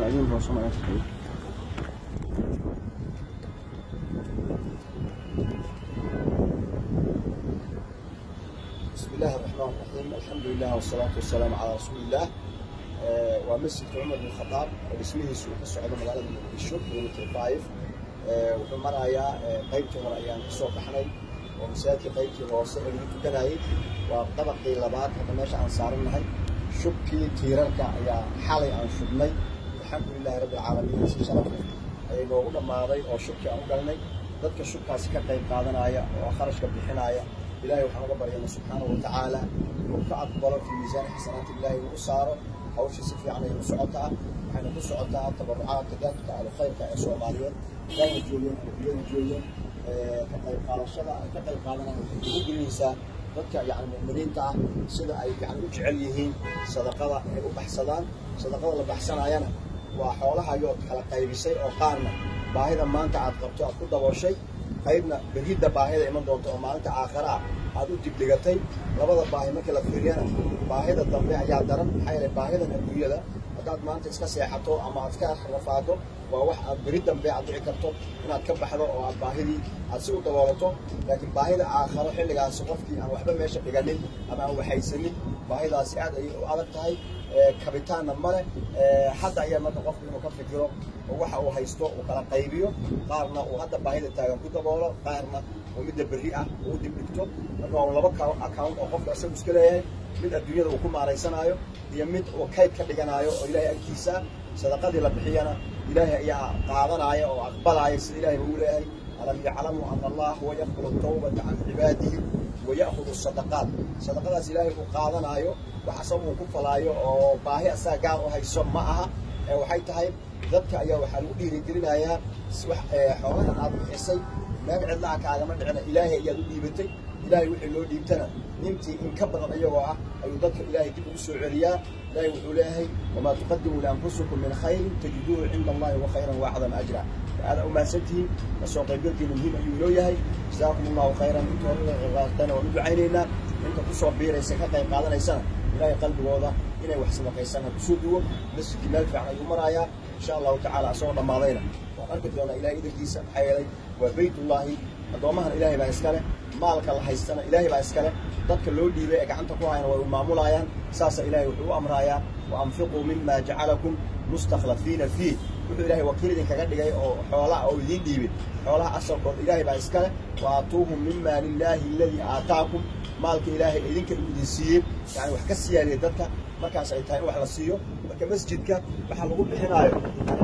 بعدين بوصل على الخير. بسم الله الرحمن الرحيم، الحمد لله والصلاة والسلام على رسول الله. ومسجد عمر بن الخطاب باسمه سوق السعودة مقالة بالشوك كيلومتر 5 wuxuu marayaa qaybtii hore ayaan kasoo baxnay oo masaajidka qaybtii hoose ee lagu tukanayay waa dabaqii labaad hadda meesha aan saarannahay shubkii tiirarka ayaa xalay aan shubnay alxamdulillahi rabbil caalamiin si sharaf leh ayay noogu dhammaaday oo shubkii aan u galnay dadka shubkaasi ka qayb qaadanaya oo kharashka bixinaya ilaahay waxaan uga baryaynaa subxaanahu wa tacaala inuu ka aqbalo fi miisaan xasanaati ilaahay uu u saaro hawsha si fiican ayay u socotaa waxayna ku socotaa tabarucaadka dadka ahlu khayrka ee soomaaliyeed دائما جويون وبيون جويون كقيل قارشة كقيل قارنا ويقول الإنسان ذكر يعني المؤمنين تاع سيدا أي يعني وجعليهين صدقة وبحثان صدقة ولا بحثان عيانا وحولها يوت على قيب شيء أو قارنا باهذا ما أنت عتقبته أكيد ده شيء قيبنا بجد باهذا إيمان دونت أو ما أنت آخرها هذا تبلغتين لبض باهي ما كلا فيريانا باهذا الضبيع يعذرن حيل باهذا الأبوية ده هذا ما أنت إسكاسي حطه أما أفكار رفاته وواحد بريد بيع ضيع كرتون هنا تكبح له أو باهدي هتسوي دوارته لكن باهد آخر حين اللي قاعد سقفتي أنا وحبة ماشي بجانب أما هو حيسني باهد أسعد وعلى تاي كابتن المرة حتى أيام ما تقف بمكان كيلو وواحد هيستوى وكلا قيبيه قارنا وهذا باهد تاعهم كده بولا قارنا ومد بريئة ودي بكتب لما لو بقى أكاونت أو قفل أسمع مشكلة هي من الدنيا وكم على سنايو يمد وكيد كدجنايو إلى الكيسة صدقات إلى بحيانا إلهي يا قاعدنا يا وأقبل على إلهي وإلهي ألم يعلموا أن الله هو يقبل التوبة عن عباده ويأخذ الصدقات صدقات إلهي وقاعدنا يا وحسبه كفلايو أو باهي أساقار وهي سمعها وحيتها ذبك يا وحلودي رجلنا يا حوالي هذا الحسي ما بعد لك على مدعنا إلهي يا دودي بنتي إلهي وحلو ديبتنا نمتي إن كبر أيوة أيضاك إلهي تبقى سعريا لا إلهي وما تقدموا لأنفسكم من خير تجدوه عند الله وخيرا وأعظم أجرا هذا أما سنتي مسوق يقولك مهم أيولويا جزاكم الله خيرا أنتم غلطنا وندعو عينينا أنت تصوب بيري سكتا يقال لنا سنة إلهي قلبي وضع إلهي وحسن قيسانا بسودو مسجد مالفع يوم رايا إن شاء الله تعالى أصورنا ماضينا وأركض لنا إلهي إذا كيسا حيالي وبيت الله أدومها إلهي بأسكاله مالك الله حيستنا إلهي بأسكاله dadka loo dhiibay ee gacanta ku hayna way maamulayaan saasa ilaahay wuxuu amrayaa wa anfiqu mimma ja'alakum mustakhlafiina fi wuxuu ilaahay wakiil idin kaga dhigay oo xoolaha oo idin dhiibay xoolaha asalkood ilaahay baa iska leh wa atuuhum mimma lillahi alladhi aataakum maalka ilaahay idinka idin siiyay yani wax ka siiyay dadka markaas ay tahay wax la siiyo marka masjidka waxa lagu bixinayo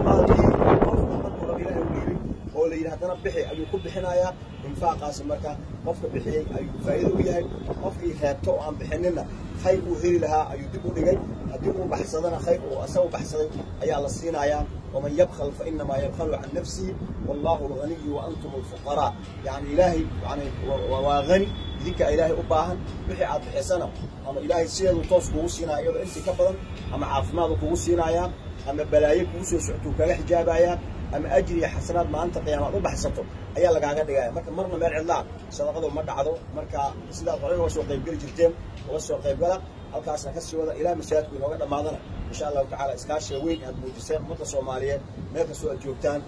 maalkii qofka markuu ilaahay u dhiibay oo la yiraahdana bixi ayuu ku bixinayaa infaaqaas marka qofka bixiyay ayuu faa'iido u yahay qofkii reebto aan bixinina khayr uu heli lahaa ayuu dib u dhigay haddii uu baxsadana khayr uu asagu baxsaday ayaa la siinayaa ومن يبخل فإنما يبخل عن نفسه والله الغني وأنتم الفقراء يعني إلهي يعني وغني ذيك إلهي أباهن بحي عاد بحسنه أما إلهي سيد وطوس كوسينا أيضا أنت كبرا أما عافماد كوسينا يا أما بلايك كوسي سعتوك حجابا يا أما أجري حسنات ما أنت قيامات وبحثته أيها لك عقد يا مرة مرع الله صدقته مرة عدو مرة سيدا الطريق وسوق قيب قل جرتين وسوق قيب قلق halkaasna ka sii wada ilaa masaajidku inooga dhamaadana insha Allah ta'ala iskaashi weyn aad muujiseen ummadda Soomaaliyeed meel kasta oo joogtaan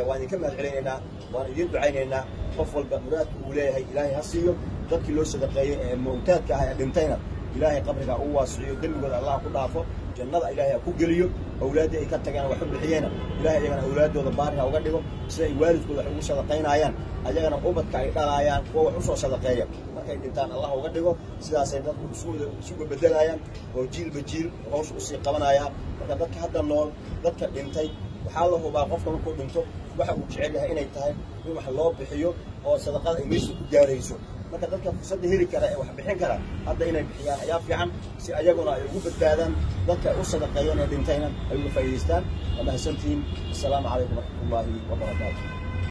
waan idin ka mahadcelinaynaa waan idin ducaynaynaa qof walba muraadku uu leeyahay ilaahay ha siiyo dadkii loo sadaqeeyay ee mowtaadka ah ee dhintayna ilaahay qabriga uu waasiyo dembigooda Allah ku dhaafo jannada ilaahay ku geliyo awlaadii ay ka tagaan wax u bixiyeen ilaahay iyagana awlaadooda baariga uga dhigo sida ay waalidkooda wax ugu sadaqaynayaan ayagana ubadka ay dhalayaan kuwa wax u soo sadaqeeya markay dhintaan Allah uga dhigo sidaas ay dadku isugu bedelayaan oo jiilba jiil hawsha u sii qabanaya marka dadka hadda nool dadka dhintay waxa la hubaa qofka markuu dhinto waxa uu jecel yahay inay tahay in wax loo bixiyo oo sadaqada ay meesha ku gaarayso marka dadka fursad heli kara ee wax bixin kara hadda inay bixiyaan ayaa fiican si ayaguna ay ugu badbaadaan dadka u sadaqeeyeen ee dhintayna ay uga faa'iideystaan ama hasantiin assalamu alaykum wa rahmatullahi wa barakatuh